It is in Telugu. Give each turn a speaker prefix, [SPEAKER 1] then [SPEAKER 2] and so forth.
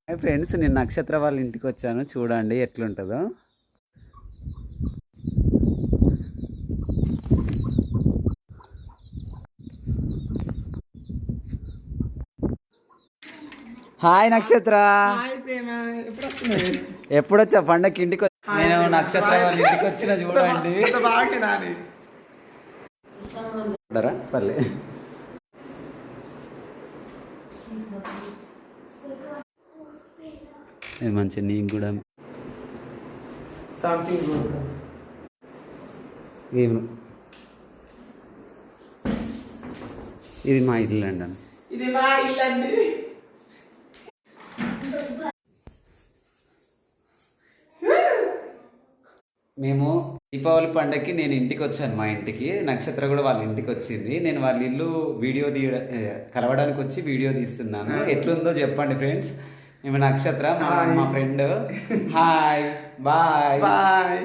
[SPEAKER 1] హాయ్ ఫ్రెండ్స్, నేను నక్షత్ర వాళ్ళ ఇంటికి వచ్చాను. చూడండి ఎట్లుంటుందో. హాయ్ నక్షత్ర. ఎప్పుడొచ్చా పండగకి ఇంటికి? నేను నక్షత్ర వాళ్ళ ఇంటికి వచ్చిన. చూడండి పర్లే. ఇది మంచి నీకు కూడా ఇది మా ఇల్లు అండి.
[SPEAKER 2] ఇది మా ఇల్లు అండి.
[SPEAKER 1] మేము దీపావళి పండగకి నేను ఇంటికి వచ్చాను. మా ఇంటికి నక్షత్ర కూడా వాళ్ళ ఇంటికి వచ్చింది. నేను వాళ్ళ ఇల్లు వీడియో కలవడానికి వచ్చి వీడియో తీస్తున్నాను. ఎట్లుందో చెప్పండి ఫ్రెండ్స్. మేము నక్షత్ర మా ఫ్రెండ్. Hi bye
[SPEAKER 2] bye.